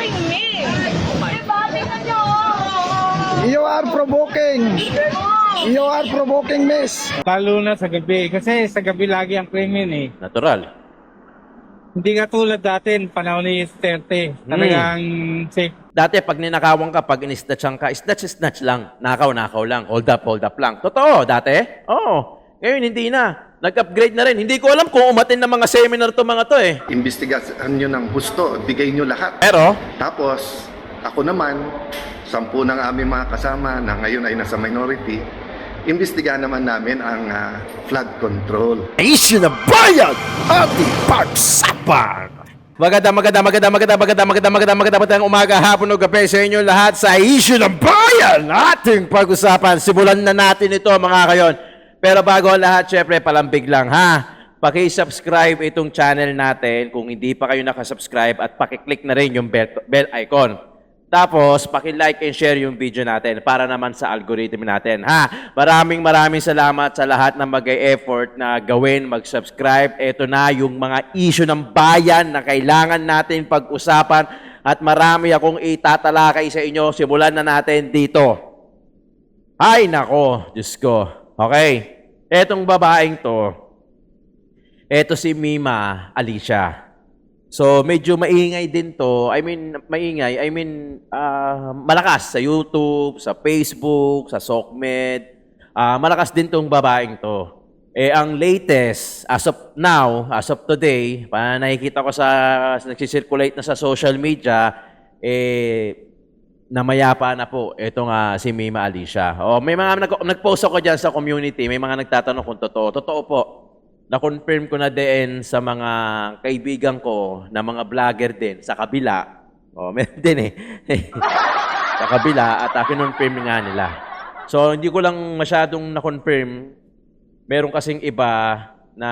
provoking me. Diba? Tingnan nyo. You are provoking. You are provoking, miss. Lalo na sa gabi. Kasi sa gabi lagi ang krimen eh. Natural. Hindi ka tulad dati, panahon ni Duterte. Talagang safe. Dati pag ninakawan ka, pag in-snatchan ka, snatch lang. Nakaw lang. Hold up lang. Totoo, dati? Oo. Ngayon, hindi na. Nag-upgrade na rin. Hindi ko alam kung umatin ng mga seminar to mga to eh. Imbestigahan nyo ng husto, bigay nyo lahat. Pero, Tapos, ako naman, 10 ng aming mga kasama na ngayon ay nasa minority, imbestigahan naman namin ang flood control. Issue na bayan ating pagsapan. magandang umaga, hapon o gabi sa inyo lahat sa issue ng bayan ating pag-usapan. Simulan na natin ito mga kayon. Pero bago ang lahat, syempre palambig lang ha. Paki-subscribe itong channel natin kung hindi pa kayo nakasubscribe at paki-click na rin yung bell icon. Tapos, paki-like and share yung video natin para naman sa algorithm natin. Ha? Maraming salamat sa lahat na mag-e-effort na gawin, mag-subscribe. Ito na yung mga issue ng bayan na kailangan natin pag-usapan at marami akong itatalakay sa inyo. Simulan na natin dito. Ay, nako, Diyos ko. Okay, etong babaeng to, eto si Mima Alicia. So, medyo maingay din to. Malakas sa YouTube, sa Facebook, sa SOCMED. Malakas din tong babaeng to. Ang latest, as of now, as of today, nakikita ko nagsisirculate na sa social media, namayapa na po itong si Mima Alicia. May mga nag-post ako dyan sa community, may mga nagtatanong kung totoo. Totoo po. Na-confirm ko na din sa mga kaibigan ko na mga vlogger din sa kabila. Meron din sa kabila at kinonfirm nga nila. So, hindi ko lang masyadong na-confirm. Meron kasing iba na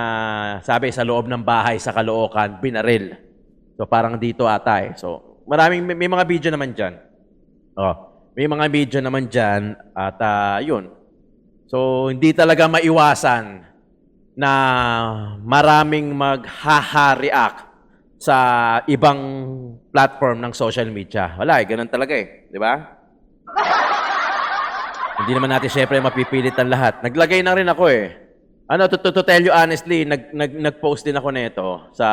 sabi sa loob ng bahay sa Caloocan, binaril. So, parang dito ata eh. So, may mga video naman dyan. May mga video naman dyan at yun. So, hindi talaga maiwasan na maraming maghaha-react sa ibang platform ng social media. Wala ganun talaga eh. Di ba? Hindi naman natin syempre mapipilit ang lahat. Naglagay na rin ako eh. To tell you honestly, nag-post din ako nito sa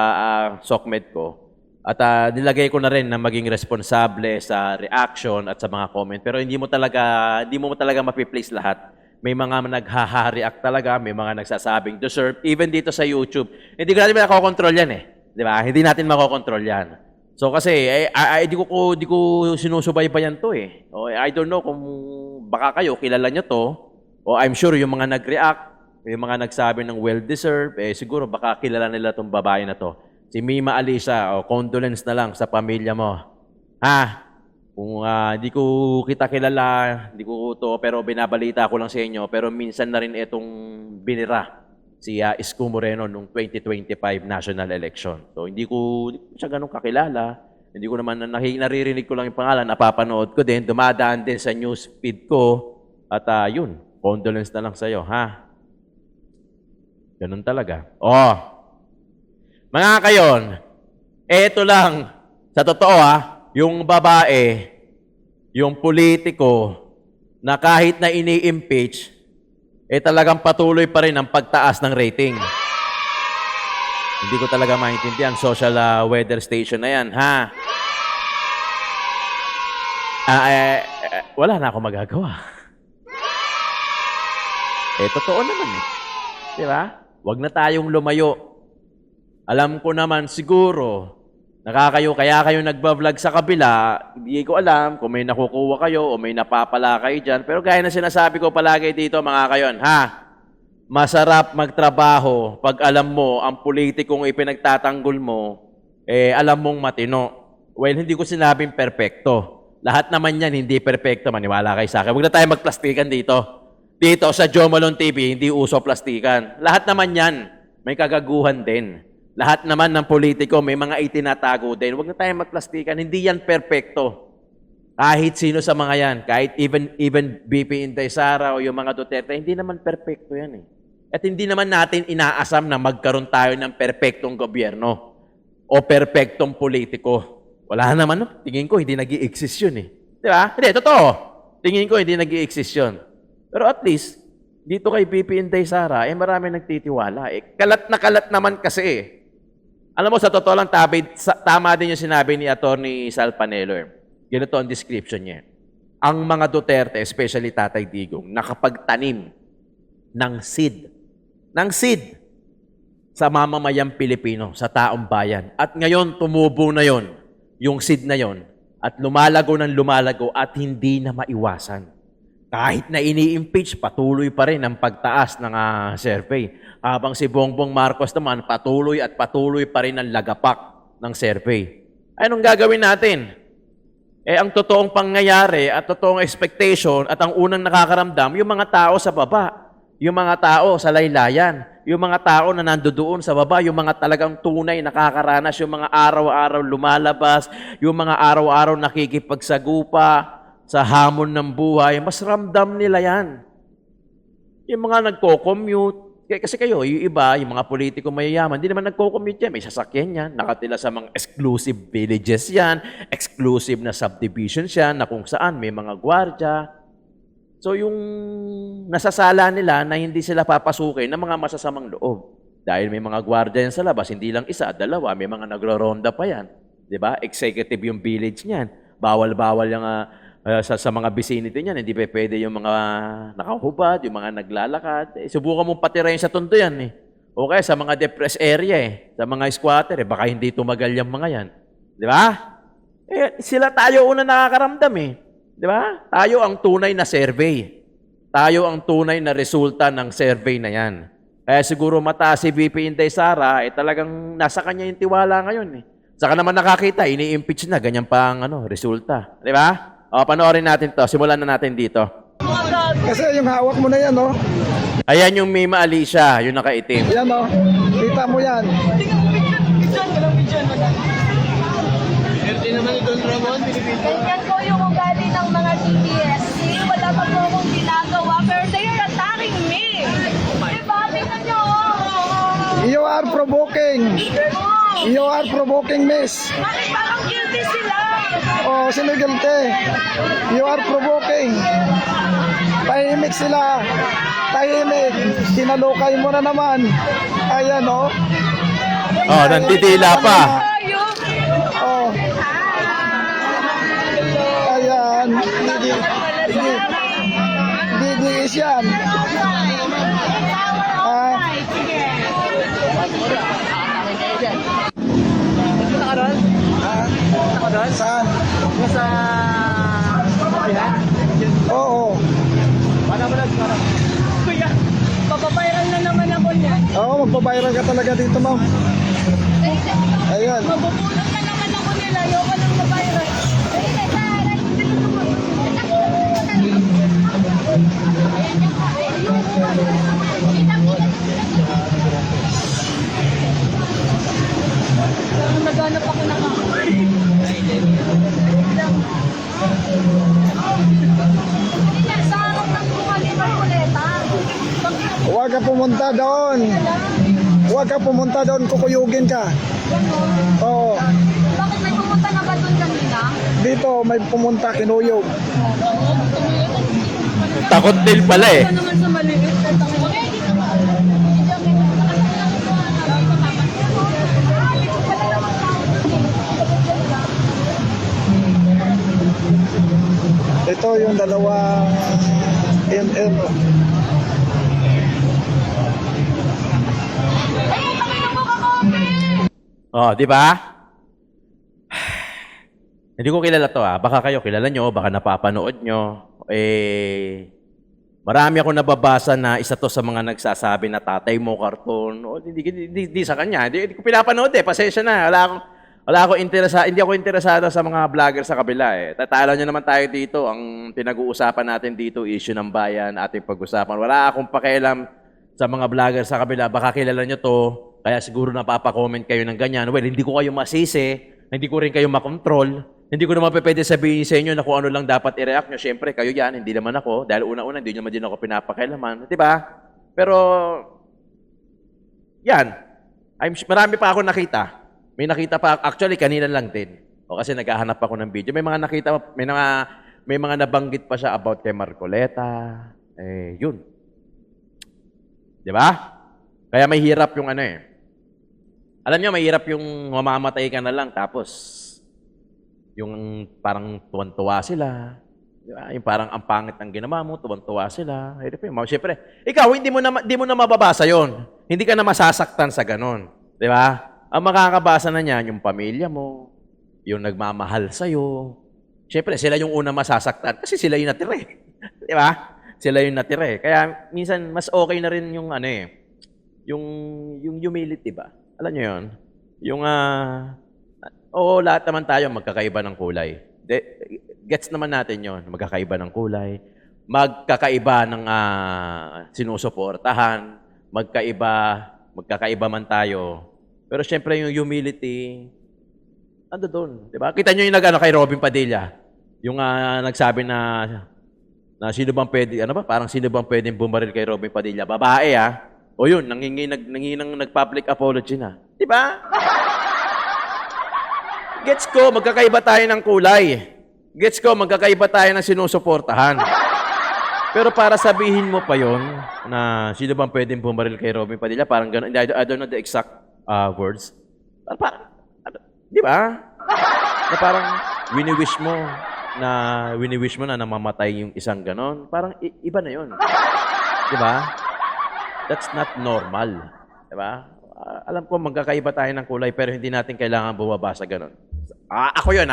SOCMED ko. At nilagay ko na rin na maging responsable sa reaction at sa mga comment. Pero hindi mo talaga mapi-place lahat. May mga naghaha-react talaga, may mga nagsasabing deserve. Even dito sa YouTube, hindi ko natin makokontrol yan eh. Di ba? Hindi natin makokontrol yan. So kasi, di ko sinusubaybayan to eh. I don't know kung baka kayo, kilala nyo to. O I'm sure yung mga nag-react, yung mga nagsabi ng well-deserved, siguro baka kilala nila tong babae na to. Si Mima Alicia, condolence na lang sa pamilya mo. Kung di ko kita kilala, di ko to, pero binabalita ko lang sa inyo, pero minsan na rin itong binira si Isko Moreno nung 2025 national election. So hindi ko siya ganun kakilala. Hindi ko naman naririnig ko lang yung pangalan, napapanood ko din, dumadaan din sa news feed ko. At yun, condolence na lang sa iyo, ha? Ganun talaga. Mga kayon, eto lang, sa totoo yung babae, yung politiko, na kahit na ini-impeach, talagang patuloy pa rin ang pagtaas ng rating. Hindi ko talaga maintindihan, social weather station na yan, ha? Wala na ako magagawa. Totoo naman eh. Di ba? Huwag na tayong lumayo. Alam ko naman siguro, kaya kayo nagbablog sa kabila, hindi ko alam kung may nakukuha kayo o may napapala kayo dyan. Pero gaya na sinasabi ko palagi dito mga kayon, masarap magtrabaho pag alam mo ang politikong ipinagtatanggol mo, alam mong matino. Well, hindi ko sinabing perpekto. Lahat naman yan hindi perpekto, maniwala kayo sa akin. Huwag na tayo magplastikan dito. Dito sa Jomalon TV, hindi uso plastikan. Lahat naman yan, may kagaguhan din. Lahat naman ng politiko, may mga itinatago din. Huwag na tayo magplastikan. Hindi yan perpekto. Kahit sino sa mga yan, kahit even BP Inday Sara o yung mga Duterte, hindi naman perpekto yan eh. At hindi naman natin inaasam na magkaroon tayo ng perpektong gobyerno o perpektong politiko. Wala naman, no? Tingin ko, hindi nag-i-exist yun eh. Di ba? Hindi, totoo. Tingin ko, hindi nag-i-exist yun. Pero at least, dito kay PP Inday Sara, marami nagtitiwala. Kalat na kalat naman kasi eh. Alam mo, sa totoo lang, tama din yung sinabi ni Atty. Sal Panelo. Ganito ang description niya. Ang mga Duterte, especially Tatay Digong, nakapagtanim ng seed sa mamamayang Pilipino, sa taong bayan. At ngayon, tumubo na yon, yung seed na yon, at lumalago ng lumalago at hindi na maiwasan. Kahit na ini-impeach, patuloy pa rin ang pagtaas ng survey. Habang si Bongbong Marcos naman, patuloy at patuloy pa rin ang lagapak ng survey. Anong gagawin natin? Ang totoong pangyayari at totoong expectation at ang unang nakakaramdam, yung mga tao sa baba, yung mga tao sa laylayan, yung mga tao na nandoon sa baba, yung mga talagang tunay nakakaranas, yung mga araw-araw lumalabas, yung mga araw-araw nakikipagsagupa sa hamon ng buhay, mas ramdam nila yan. Yung mga nagko-commute, kasi kayo, yung iba, yung mga politiko mayayaman, hindi naman nagko-commute yan. May sasakyan yan, nakatila sa mga exclusive villages yan, exclusive na subdivisions yan, na kung saan may mga gwardya. So yung nasasala nila na hindi sila papasukin ng mga masasamang loob. Dahil may mga gwardya yan sa labas, hindi lang isa, dalawa, may mga nagro-ronda pa yan. Diba? Executive yung village niyan. Bawal-bawal yung sa mga vicinity niyan, hindi pa pwede yung mga nakahubad, yung mga naglalakad. Subukan mong patirayin sa tondo yan eh. O kaya sa mga depressed area eh, sa mga squatter baka hindi tumagal yung mga yan. Di ba? Sila tayo una nakakaramdam eh. Di ba? Tayo ang tunay na survey. Tayo ang tunay na resulta ng survey na yan. Kaya siguro mataas si VP Inday Sara, talagang nasa kanya yung tiwala ngayon eh. Saka naman nakakita, ini-impeach na, ganyan pa ang resulta. Di ba? O, panoorin natin to. Simulan na natin dito. Kasi yung hawak mo na yan, no? Ayan yung Mima Alicia, yung nakaitim. Yan, no? Kita mo yan. Ganyan po yung ugali ng mga TPSC. Wala pa po akong ginagawa, pero they are attacking me. Diba? Tingnan nyo. You are provoking. You are provoking, miss. Bakit parang guilty sila? Oh, sino guilty? You are provoking. Tahimik sila. Tahimik. Sinalukay mo na naman. Ayan, oh. Oh, nandidila pa. Ayun. Oh. Ayan. Didiis yan. Ah. Saan? Sa Pihan? Oo. Kuya, papabayran na naman ako niyan. Oo, magpa-viral ka talaga dito, ma'am. Ayan. Mabubulot na naman ako nila. Ayoko nang mabayran. Naghanap ako ng sa harap ng bumali ng kuleta. Huwag ka pumunta doon. Huwag ka pumunta doon, kukuyugin ka. Oo. Bakit may pumunta na ba doon kanina? Dito, may pumunta, kinuyog. Takot din pala eh. Ito naman sa maliit. Ito yung dalawang MM. Oh, di ba? Hindi ko kilala to Baka kayo kilala nyo, baka napapanood nyo. Marami ako nababasa na isa to sa mga nagsasabi na tatay mo karton. O, hindi sa kanya. Hindi ko pinapanood Pasensya na. Hindi ako interesado sa mga vlogger sa kabila Tatalo nyo naman tayo dito. Ang pinag-uusapan natin dito, issue ng bayan, ating pag-usapan. Wala akong pakialam sa mga vlogger sa kabila. Baka kilala nyo to. Kaya siguro napapa-comment kayo ng ganyan. Well, hindi ko kayo masisi. Hindi ko rin kayo makontrol. Hindi ko naman pwede sabihin sa inyo na kung ano lang dapat i-react nyo. Siyempre, kayo yan. Hindi naman ako. Dahil una-una, hindi naman din ako pinapakialaman. Diba? Pero, yan. Marami pa ako nakita. May nakita pa. Actually, kanina lang din. O kasi naghahanap ako ng video. May mga nabanggit pa siya about kay Marcoleta. Eh, yun. Di ba? Kaya may hirap yung ano eh. Alam niyo, may hirap yung mamamatay ka na lang tapos yung parang tuwan-tuwa sila. Di ba? Yung parang ang pangit ng ginawa mo, tuwan-tuwa sila. Siyempre, ikaw, hindi mo na mababasa yon. Hindi ka na masasaktan sa ganon. Di ba? Ang makakabasa na niyan, yung pamilya mo, yung nagmamahal sa'yo. Siyempre, sila yung una masasaktan kasi sila yung natira eh. Di ba? Sila yung natira eh. Kaya minsan, mas okay na rin yung ano eh, yung humility ba? Alam niyo yun? Yung, oo, lahat naman tayo magkakaiba ng kulay. Gets naman natin yon, magkakaiba ng kulay, magkakaiba ng sinusuportahan, magkakaiba man tayo. Pero syempre yung humility, ando doon, di ba? Kita nyo yung kay Robin Padilla, yung nagsabi na sino bang pwede, parang sino bang pwedeng bumaril kay Robin Padilla? Babae o yun, nangingi nag-public apology na. Di ba? Gets ko, magkakaiba tayo ng kulay. Gets ko, magkakaiba tayo ng sinusuportahan. Pero para sabihin mo pa yon na sino bang pwedeng bumaril kay Robin Padilla, parang gano'n. I don't know the exact words. Parang, di ba? Na parang wini-wish mo na namamatay yung isang gano'n. Parang iba na yon. Di ba? That's not normal. Di ba? Alam ko, magkakaiba tayo ng kulay pero hindi natin kailangan bumaba sa gano'n. Ako yun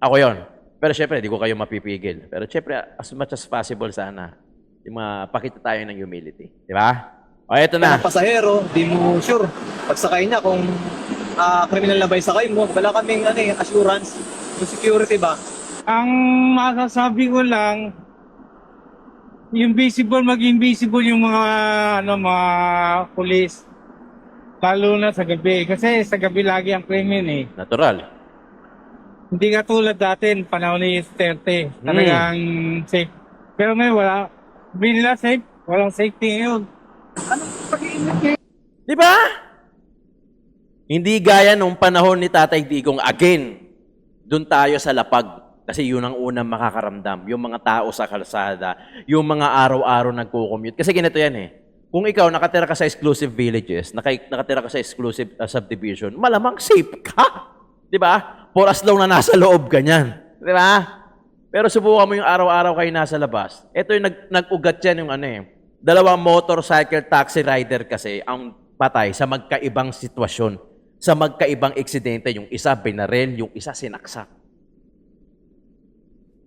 Ako yun. Pero syempre, di ko kayo mapipigil. Pero syempre, as much as possible sana, yung mapakita tayo ng humility. Di ba? O, eto na. Mga pasahero, di mo sure. Pagsakay na kung criminal na ba yung sakay mo, wala kaming assurance. Yung security ba? Ang masasabi ko lang, yung maging visible yung mga pulis. Lalo na sa gabi. Kasi sa gabi lagi ang krimen eh. Natural. Hindi ka tulad dati, panahon ni Duterte. Talagang safe. Pero ngayon wala. Hindi nila safe. Walang safety ngayon. Anong pag-iingat ngayon? Di ba? Hindi gaya nung panahon ni Tatay Digong. Again, doon tayo sa lapag. Kasi yun ang unang makakaramdam. Yung mga tao sa kalsada. Yung mga araw-araw nagko-commute. Kasi ganito yan eh. Kung ikaw nakatira ka sa exclusive villages, nakatira ka sa exclusive subdivision, malamang safe ka. Di ba? For as long na nasa loob ka niyan. Di ba? Pero subukan mo yung araw-araw kayo nasa labas. Ito yung nag-ugat yan yung dalawang motorcycle taxi rider kasi ang patay sa magkaibang sitwasyon, sa magkaibang eksidente. Yung isa binaril, yung isa sinaksak.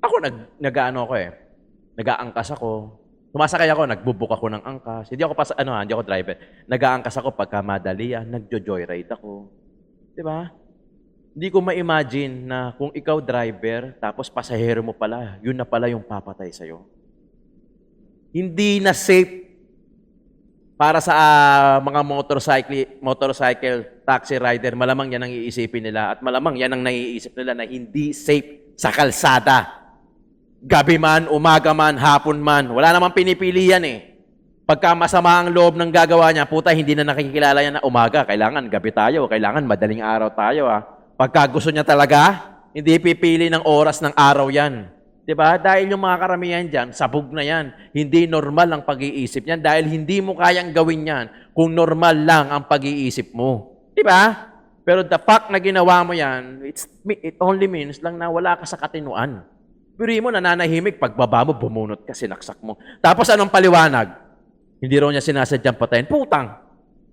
Ako nag-aangkas ako. Sumasakay ako, nagbubuk ako ng angkas. Hindi ako driver. Nag-aangkas ako pagka madalian, nagjo-joyride ako. Di ba? Hindi ko ma-imagine na kung ikaw driver, tapos pasahero mo pala, yun na pala yung papatay sa'yo. Hindi na safe para sa mga motorcycle taxi rider. Malamang yan ang iisipin nila at malamang yan ang naiisip nila na hindi safe sa kalsada. Gabi man, umaga man, hapon man, wala namang pinipili yan eh. Pagka masama ang loob ng gagawa niya, puta, hindi na nakikilala yan na umaga. Kailangan gabi tayo, kailangan madaling araw tayo. Pagka gusto niya talaga, hindi pipili ng oras ng araw yan. Diba? Dahil yung mga karamihan dyan, sabog na yan. Hindi normal ang pag-iisip niyan dahil hindi mo kayang gawin yan kung normal lang ang pag-iisip mo. Diba? Pero the fact na ginawa mo yan, it only means lang na wala ka sa katinuan. Puri mo, nananahimik, pagbaba mo, bumunot ka, sinaksak mo. Tapos anong paliwanag? Hindi raw niya sinasadyang patayin. Putang!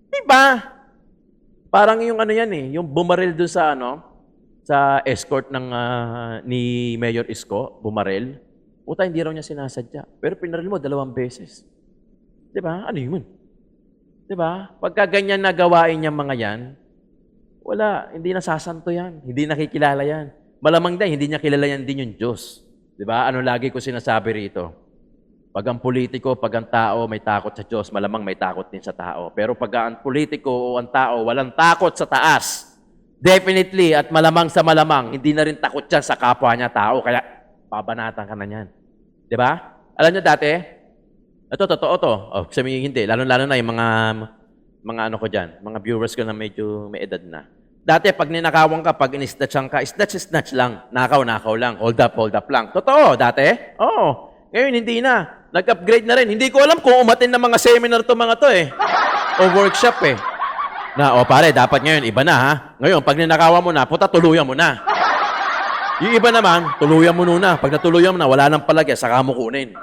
Diba? Parang yung yan eh, yung bumaril dun sa sa escort ni Mayor Isko, bumaril. Puta, hindi raw niya sinasadya. Pero pinaril mo 2 beses. Diba? Ano yun? Diba? Pagka ganyan na gawain niya mga yan, wala, hindi nasasanto yan. Hindi nakikilala yan. Malamang dahil hindi niya kilala yan din yung Diyos. Diba? Ano lagi ko sinasabi rito? Pag ang politiko, pag ang tao may takot sa Diyos, malamang may takot din sa tao. Pero pag ang politiko o ang tao walang takot sa taas, definitely at malamang sa malamang, hindi na rin takot yan sa kapwa niya tao. Kaya babanatan ka na yan. Diba? Alam niyo dati, ito, totoo to. Sabihin hindi. Lalo-lalo na yung mga ko dyan, mga viewers ko na medyo may edad na. Dati, pag ninakawan ka, pag in-snatchan ka, snatch lang. Nakaw lang. Hold up lang. Totoo, dati? Oo. Ngayon, hindi na. Nag-upgrade na rin. Hindi ko alam kung umatin ng mga seminar to mga to eh. O workshop eh. Pare, dapat ngayon, iba na ha. Ngayon, pag ninakawan mo na, puta, tuluyan mo na. Yung iba naman, tuluyan mo muna. Pag natuluyan mo na, wala nang palagay, saka mo kunin.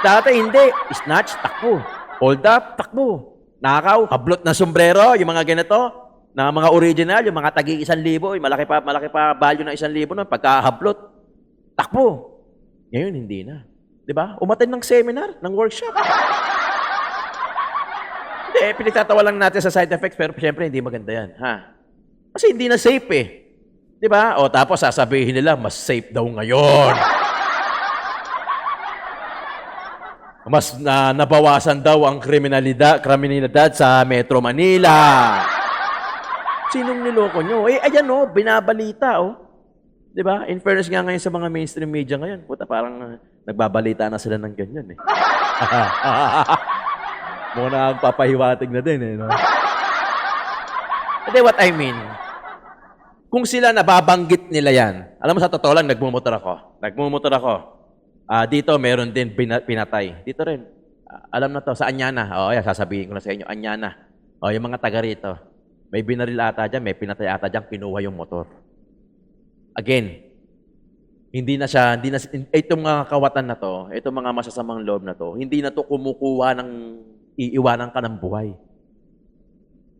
Dati, hindi. Snatch, takbo. Hold up, takbo. Nakaw, hablot na sombrero, yung mga ganito, na mga original, yung mga tagi 1,000, malaki pa value ng 1,000 nun, pagka-hablot, takbo. Ngayon, hindi na. Di ba? Umattend ng seminar, ng workshop. Hindi, pinagtatawa lang natin sa side effects, pero siyempre, hindi maganda yan. Ha? Kasi hindi na safe eh. Di ba? O tapos sasabihin nila, mas safe daw ngayon. Mas nabawasan daw ang kriminalidad sa Metro Manila. Sinong niloko nyo? Ayan binabalita Di ba? In fairness nga ngayon sa mga mainstream media ngayon, puta parang nagbabalita na sila ng ganyan eh. Muna ang papahiwatig na din eh. No? Hindi, what I mean, kung sila nababanggit nila yan, alam mo sa totoo lang, nagmumotor ako. Dito meron din pinatay. Dito rin. Alam na to, sa Anyana. Sasabihin ko na sa inyo, Anyana. Yung mga taga rito. May binaril ata dyan, may pinatay ata dyan, kinuha yung motor. Again, itong mga kawatan na to, itong mga masasamang loob na to, hindi na to kumukuha ng iiwanan ka ng buhay.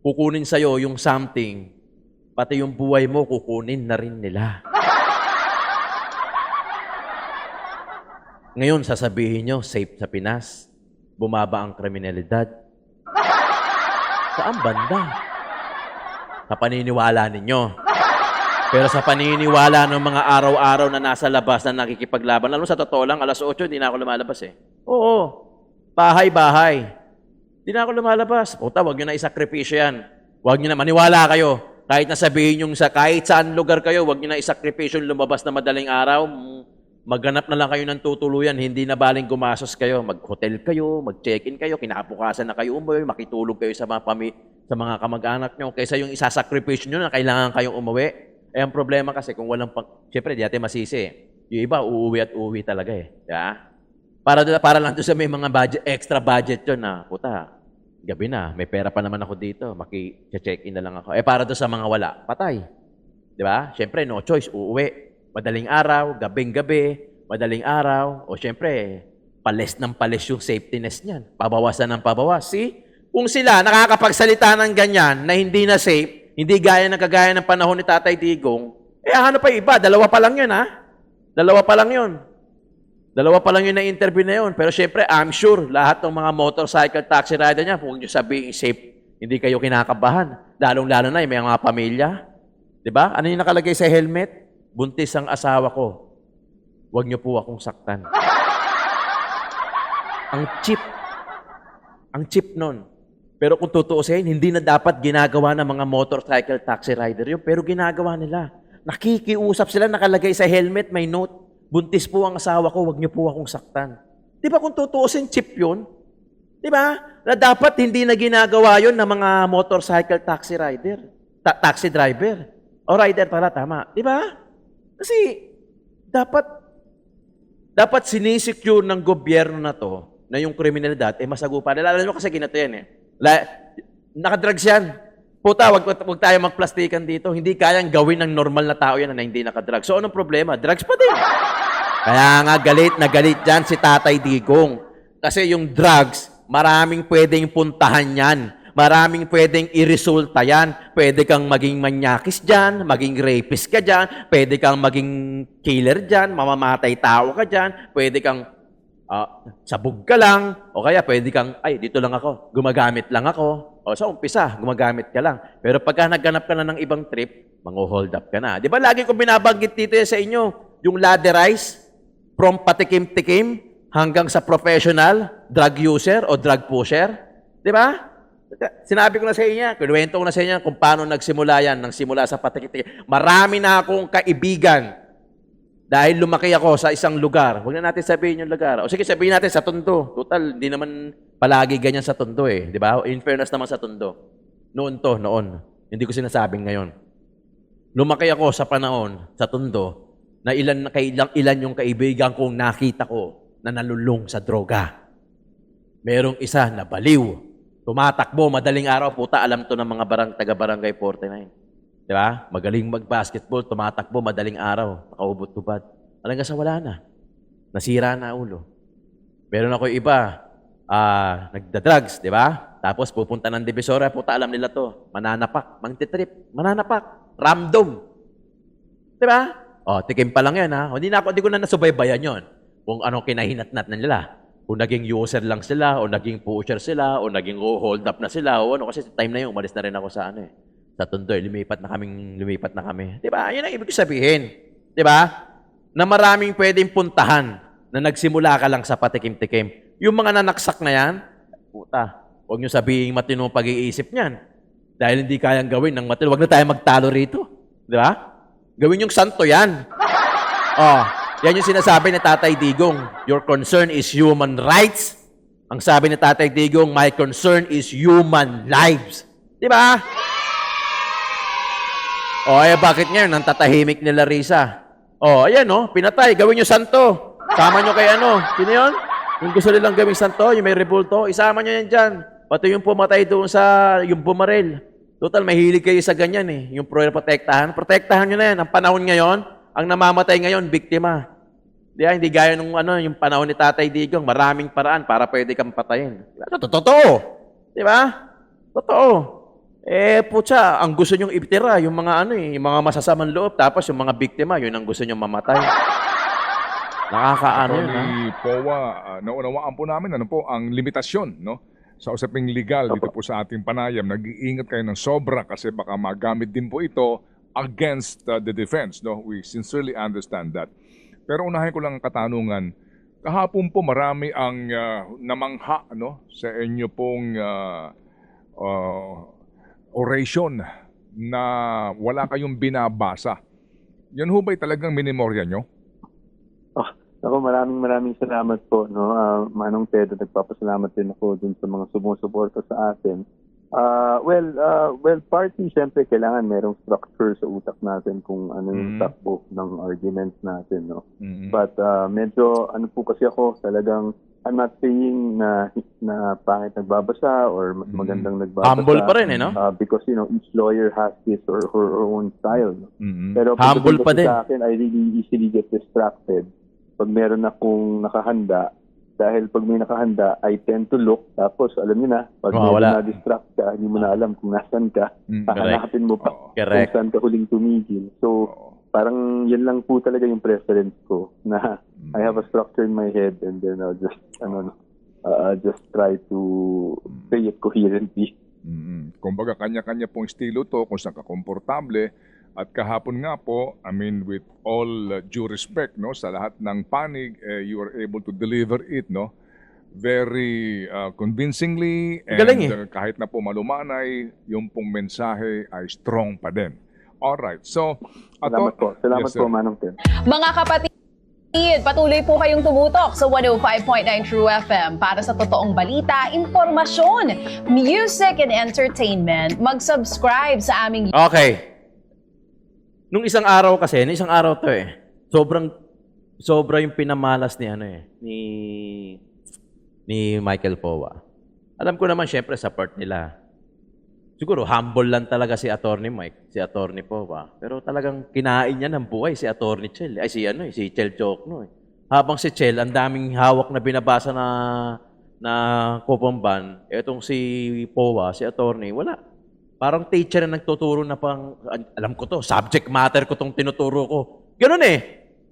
Kukunin sa'yo yung something, pati yung buhay mo, kukunin na rin nila. Ngayon, sasabihin nyo, safe sa Pinas, bumaba ang kriminalidad. Saan banda? Sa paniniwala ninyo. Pero sa paniniwala ng mga araw-araw na nasa labas na nakikipaglaban, lalo sa totoo lang, 8:00, hindi na ako lumalabas eh. Oo. Bahay-bahay. Hindi na ako lumalabas. Puta, huwag nyo na isakripisyo yan. Huwag nyo na, maniwala kayo. Kahit na sabihin yung kahit saan lugar kayo, huwag nyo na isakripisyo lumabas na madaling araw. Maghanap na lang kayo ng tutuluyan, hindi na baling gumasos kayo. Mag-hotel kayo, mag-check-in kayo, kinabukasan na kayo umuwi, makitulog kayo sa mga kamag-anak nyo, kaysa yung isasakripisyo nyo na kailangan kayong umuwi. Ang problema kasi kung walang siyempre, di natin masisi. Yung iba, uuwi at uuwi talaga eh. Yeah? Para lang doon sa may mga extra budget yun na, puta, gabi na, may pera pa naman ako dito, maki-check-in na lang ako. Para doon sa mga wala, patay. Di ba? Siyempre, no choice, uuwi. Madaling araw, gabing-gabi, madaling araw, o siyempre, pales ng pales yung safety nest niyan. Pabawasan ng pabawas. See? Kung sila nakakapagsalita ng ganyan na hindi na safe, hindi kagaya ng panahon ni Tatay Digong, ano pa iba? Dalawa pa lang yun, ha? Dalawa pa lang yun na interview na yun. Pero siyempre, I'm sure, lahat ng mga motorcycle taxi rider niya, kung nyo sabihin safe, hindi kayo kinakabahan. Lalong-lalo na yung mga pamilya. Diba? Ano yung nakalagay sa helmet? Buntis ang asawa ko. Huwag niyo po akong saktan. Ang cheap nun. Pero kung tutuusin, hindi na dapat ginagawa ng mga motorcycle taxi rider yun, pero ginagawa nila. Nakikiusap sila, nakalagay sa helmet, may note, buntis po ang asawa ko, huwag niyo po akong saktan. Di ba kung tutuusin, cheap yun? Di ba? Na dapat hindi na ginagawa yun ng mga motorcycle taxi rider. Taxi driver. O rider pala, tama. Di ba? Kasi dapat sinisecure ng gobyerno na to na yung kriminalidad masagupa. Alam nyo kasi ginato yan eh. Nakadrugs yan. Puta, wag tayo magplastikan dito. Hindi kayang gawin ng normal na tao yan na hindi nakadrugs. So anong problema? Drugs pa din. Kaya nga galit na galit dyan si Tatay Digong. Kasi yung drugs, maraming pwedeng puntahan yan. Maraming pwedeng iresulta yan. Pwede kang maging manyakis dyan, maging rapist ka dyan, pwede kang maging killer dyan, mamamatay tao ka dyan, pwede kang sabog ka lang, o kaya pwede kang, dito lang ako, gumagamit lang ako. O sa umpisa, gumagamit ka lang. Pero pagka nagganap ka na ng ibang trip, mang-hold up ka na. Di ba lagi ko binabanggit dito sa inyo, yung ladderize, from patikim-tikim hanggang sa professional, drug user o drug pusher. Di ba? Sinabi ko na sa inyo, kinuwento ko na sa inyo kung paano nagsimula yan, nang simula sa patikim-tikim. Marami na akong kaibigan dahil lumaki ako sa isang lugar. Huwag na natin sabihin yung lugar. O sige, sabihin natin sa Tondo. Total, hindi naman palagi ganyan sa Tondo eh. Di ba? In fairness naman sa Tondo. Noon. Hindi ko sinasabing ngayon. Lumaki ako sa panahon, sa Tondo, na ilan yung kaibigan kong nakita ko na nalulung sa droga. Merong isa na baliw. Tumatakbo, madaling araw, puta, alam to ng mga taga-barangay 49. Di ba? Magaling mag-basketball, tumatakbo, madaling araw, nakaubot-tubad. Hanggang sa wala na. Nasira na ulo. Meron ako iba, nagda-drugs, di ba? Tapos pupunta ng Divisoria, puta, alam nila to. Mananapak, mangtitrip, mananapak, random. Di ba? Tikim pa lang yan, ha? Hindi ko na nasubaybayan yon. Kung anong kinahinat-nat na nila. Kung naging user lang sila, o naging pusher sila, o naging hold up na sila, o ano. Kasi time na yun, umalis na rin ako sa sa Tondo. Lumipat na kami. Di ba? Yun ang ibig sabihin. Di ba? Na maraming pwedeng puntahan na nagsimula ka lang sa patikim-tikim. Yung mga nanaksak na yan, puta, huwag nyo sabihin matinong pag-iisip niyan. Dahil hindi kayang gawin ng matino. Huwag na tayo magtalo rito. Di ba? Gawin yung santo yan. Yan yung sinasabi ni Tatay Digong. Your concern is human rights. Ang sabi ni Tatay Digong, my concern is human lives. Di ba? Bakit ngayon? Ang tatahimik ni Larissa. Ayan, pinatay. Gawin yung santo. Sama nyo kay Sino yun? Yung gusto nilang gawing santo, yung may rebulto, isama nyo yan dyan. Pati yung pumatay doon sa, yung bumaril. Total, mahilig kayo sa ganyan Yung protektahan. Protektahan nyo na yan. Ang panahon ngayon, ang namamatay ngayon, biktima. Hindi gaya nung yung panahon ni Tatay Digong, maraming paraan para pwede kang patayin. Totoo. Di ba? Totoo. Putya, ang gusto nyong ibtira, yung mga yung mga masasamang loob, tapos yung mga biktima, yun ang gusto nyong mamatay. Nakakaano yun, ha? Attorney Powa, naunawaan po namin ang limitasyon, sa usaping legal dito po sa ating panayam. Nag-iingat kayo ng sobra kasi baka magamit din po ito against the defense, We sincerely understand that. Pero unahin ko lang ang katanungan. Kahapon po marami ang namangha, sa inyo pong oration na wala kayong binabasa. Yan ho ba'y talagang minimorya nyo? Ako, maraming salamat po, Manong Pedro, nagpapasalamat din ako dun sa mga sumusuporta sa atin. Partly, siyempre, kailangan merong structure sa utak natin kung ano yung takbo ng arguments natin, But medyo, po kasi ako, talagang, I'm not saying na pangit nagbabasa or mas magandang nagbabasa. Humble pa rin, Because, each lawyer has his or her own style. Pero Humble pa din. Sa akin, I really easily get distracted pag meron akong nakahanda. Dahil pag may nakahanda, I tend to look. Tapos, alam niyo na, pag na-distract ka, hindi mo na alam kung nasan ka. Hahanapin mo pa kung saan ka huling tumigil. So, parang yan lang po talaga yung preference ko na I have a structure in my head and then I'll just try to say it coherently. Kumbaga, kanya-kanya pong estilo to, kung saan ka komportable. At kahapon nga po, with all due respect, sa lahat ng panig, you are able to deliver it, very convincingly. And kahit na po malumanay, yung pong mensahe ay strong pa din. Alright, so... Salamat po. Salamat po, Manong Ted. Mga kapatid, patuloy po kayong tumutok sa 105.9 True FM para sa totoong balita, impormasyon, music, and entertainment. Mag-subscribe sa aming... Okay. Nung isang araw kasi, to sobra yung pinamalas ni Michael Powa. Alam ko naman, syempre, sa part nila. Siguro, humble lang talaga si Attorney Mike, si Attorney Powa. Pero talagang kinain niya ng buhay si Attorney Chel. Ay, si Chel Jokno. Habang si Chel, ang daming hawak na binabasa na kupamban, etong si Powa, si Attorney, wala. Parang teacher na nagtuturo na alam ko to, subject matter ko tong tinuturo ko. Ganun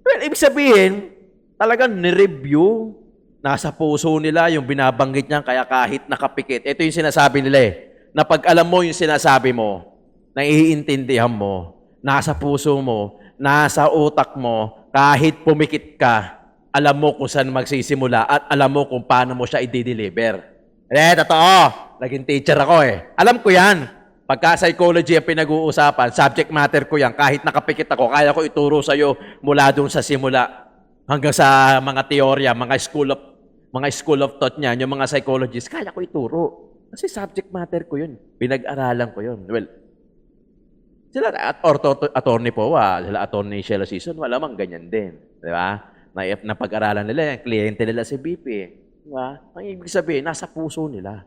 Well, ibig sabihin, talagang ni-review, nasa puso nila yung binabanggit niya, kaya kahit nakapikit. Ito yung sinasabi nila na pag alam mo yung sinasabi mo, naiintindihan mo, nasa puso mo, nasa utak mo, kahit pumikit ka, alam mo kung saan magsisimula at alam mo kung paano mo siya i-deliver. Totoo. Naging teacher ako Alam ko yan. Pagka psychology ang pinag-uusapan, subject matter ko yan. Kahit nakapikit ako, kaya ko ituro sa'yo mula doon sa simula hanggang sa mga teorya, mga school of thought niyan, yung mga psychologists, kaya ko ituro. Kasi subject matter ko yun. Pinag-aralan ko yun. Well, Sila, attorney po, sila attorney Sheila Season, malamang ganyan din. Di ba? Napag-aralan nila, yung kliyente nila si BP. Di ba? Ang ibig sabihin, nasa puso nila.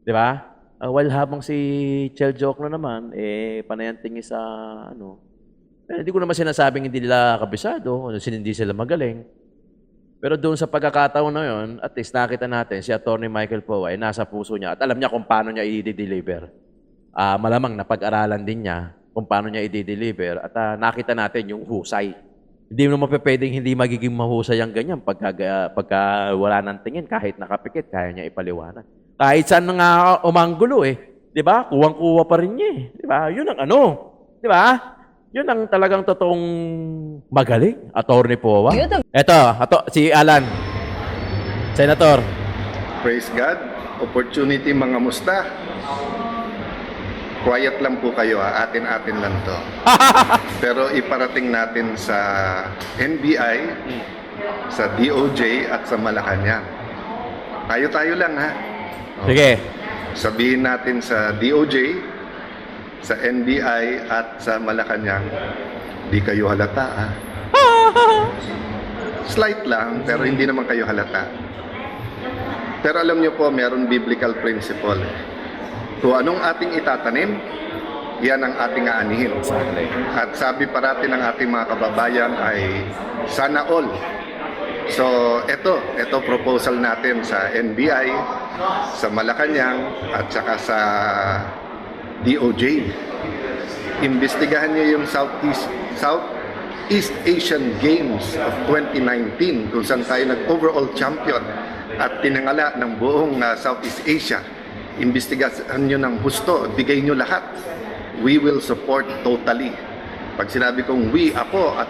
Di ba? While habang si Chel Jokno naman, panayan tingin sa, hindi ko naman sinasabing hindi nila kabisado, hindi sila magaling. Pero doon sa pagkakataon na yun, at least nakita natin, si Atty. Michael Poe ay nasa puso niya at alam niya kung paano niya i-deliver. Malamang napag-aralan din niya kung paano niya i-deliver at nakita natin yung husay. Hindi mo mapapwedeng hindi magiging mahusay ang ganyan pagka wala ng tingin, kahit nakapikit, kaya niya ipaliwanag. Kahit saan nga umanggulo di ba? Kuwang-kuwa pa rin niya di ba? Yun ang di ba? Yun ang talagang totoong magaling, Atty. Poe. Ito, si Alan, Senator. Praise God. Opportunity mga musta. Quiet lang po kayo, atin-atin lang to. Pero iparating natin sa NBI, sa DOJ at sa Malacanang. Tayo-tayo lang ha. Sige. Sabihin natin sa DOJ, sa NBI at sa Malacanang, di kayo halata Slight lang, pero hindi naman kayo halata. Pero alam niyo po, meron biblical principle. Kung anong ating itatanim, yan ang ating aanihin. At sabi parati ng ating mga kababayan ay sana all. So, ito proposal natin sa NBI, sa Malacanang, at saka sa DOJ. Imbestigahan niyo yung Southeast Asian Games of 2019 kung saan tayo nag-overall champion at tinangala ng buong Southeast Asia. Imbestigahan niyo ng husto, bigay niyo lahat. We will support totally. Pag sinabi kong we, ako, at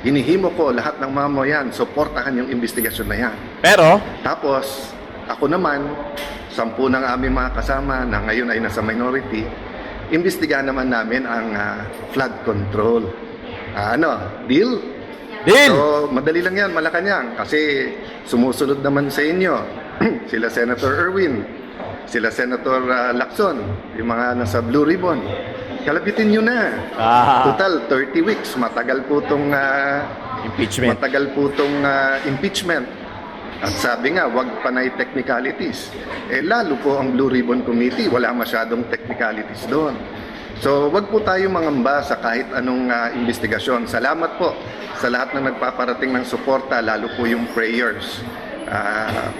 hinihimo ko lahat ng mamayan, supportahan yung investigasyon na yan. Pero, tapos, ako naman, 10 ng aming mga kasama na ngayon ay nasa minority, imbestigahan naman namin ang flood control. Deal? Deal! So, madali lang yan, Malacanang, kasi sumusunod naman sa inyo sila Senator Erwin, sila Senator Lacson, yung mga nasa Blue Ribbon. Kalabitin nyo na. Total, 30 weeks. Matagal po itong impeachment. At sabi nga, wag panay technicalities. Lalo po ang Blue Ribbon Committee, wala masyadong technicalities doon. So, wag po tayo mangamba sa kahit anong investigasyon. Salamat po sa lahat ng nagpaparating ng suporta, lalo po yung prayers.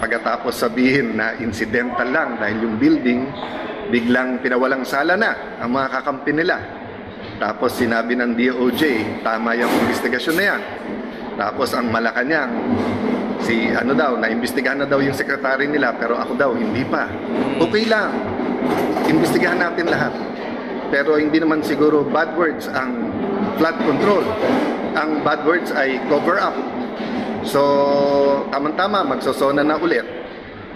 Pagkatapos sabihin na incidental lang dahil yung building, biglang pinawalang sala na ang mga kakampi nila. Tapos sinabi ng DOJ, tama yung investigasyon na yan. Tapos ang Malacanang, naimbestigahan na daw yung sekretary nila, pero ako daw, hindi pa. Okay lang. Imbestigahan natin lahat. Pero hindi naman siguro bad words ang flood control. Ang bad words ay cover up. So, tamang-tama, magsosona na ulit.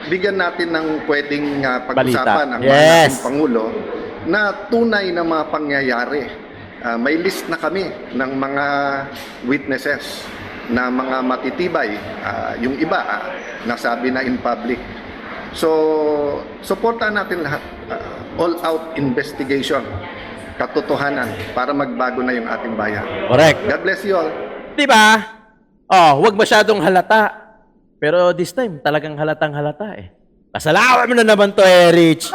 Bigyan natin ng pwedeng pag-usapan ang ating Pangulo na tunay na mga pangyayari. May list na kami ng mga witnesses na mga matitibay, yung iba nasabi na in public. So, supportan natin lahat. All-out investigation, katotohanan, para magbago na yung ating bayan. Correct. God bless you all. Diba? Huwag masyadong halata. Pero this time, talagang halatang halata Kasalawan mo na naman to, Rich.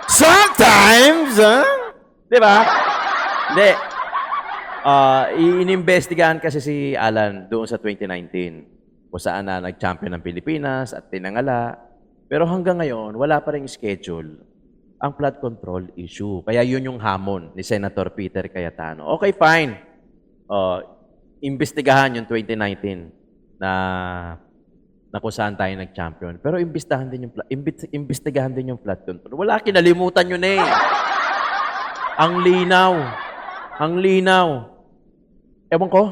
Sometimes, Diba? Hindi. Inimbestigahan kasi si Alan doon sa 2019 kung saan na nag-champion ng Pilipinas at tinangala. Pero hanggang ngayon, wala pa rin schedule ang flood control issue. Kaya yun yung hamon ni Senator Peter Cayetano. Okay, fine. Imbestigahan yung 2019 na kung saan tayo nag-champion. Pero imbestigahan din yung flood control. Wala, kinalimutan yun Ang linaw. Ewan ko.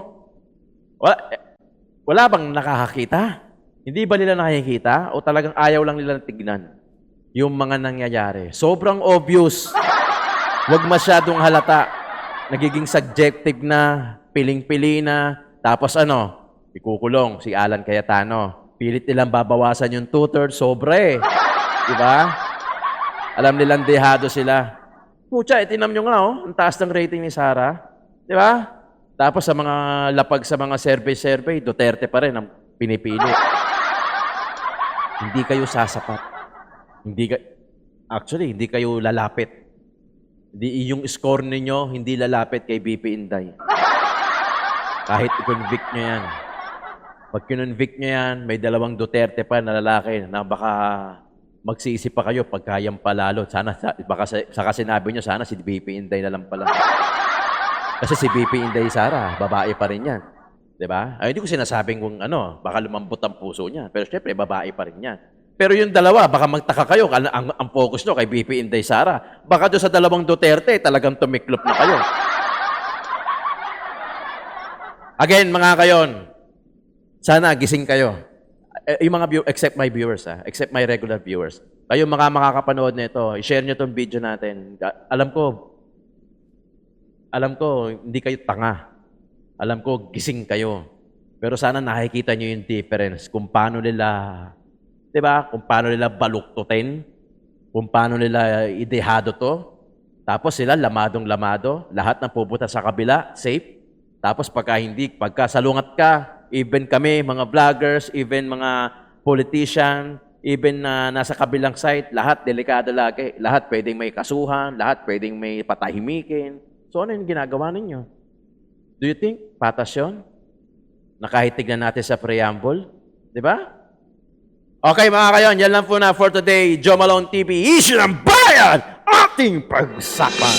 Wala bang nakakakita? Hindi ba nila nakikita? O talagang ayaw lang nila tignan yung mga nangyayari? Sobrang obvious. Huwag masyadong halata. Nagiging subjective na, piling-pili na. Tapos ikukulong si Alan Cayetano. Pilit nilang babawasan yung 2/3. Sobra Diba? Alam nilang dehado sila. Pucha, tinam nyo nga, oh. Ang taas ng rating ni Sara. Di ba? Tapos sa mga lapag sa mga survey, Duterte pa rin ang pinipili. Hindi kayo sasapat. Actually, hindi kayo lalapit. Yung score ninyo, hindi lalapit kay BP Inday. Kahit i-convict nyo yan. Pag kinonvict nyo yan, may 2 Duterte pa na lalaki na baka magsisi pa kayo pag kayang palalo. Sana, baka saka sinabi nyo, sana si BP Inday na lang pala. Kasi si BP Inday Sara, babae pa rin yan. Diba? Ay, hindi ko sinasabing kung baka lumambot ang puso niya. Pero syempre, babae pa rin yan. Pero yung dalawa, baka magtaka kayo, ang focus nyo kay BP Inday Sara. Baka doon sa 2 Duterte, talagang tumiklop na kayo. Again, mga kayon, sana gising kayo. Yung mga except my viewers, except my regular viewers. Kayo mga makakapanood nito, i-share nyo tong video natin. Alam ko, hindi kayo tanga. Alam ko, gising kayo. Pero sana nakikita nyo yung difference kung paano nila, di ba? Kung paano nila baluktutin, kung paano nila idehado to. Tapos sila, lamadong-lamado. Lahat ng pupunta sa kabila, safe. Tapos pagka salungat ka, even kami, mga vloggers, even mga politician, even na nasa kabilang site, lahat delikado lagi. Lahat pwedeng may kasuhan, lahat pwedeng may patahimikin. So ano yung ginagawa ninyo? Do you think patas yun? Na kahit tignan natin sa preamble? Di ba? Okay mga kayon, yan lang po na for today. Joe Malone TV, Issue ng Bayan, ating pag-usapan.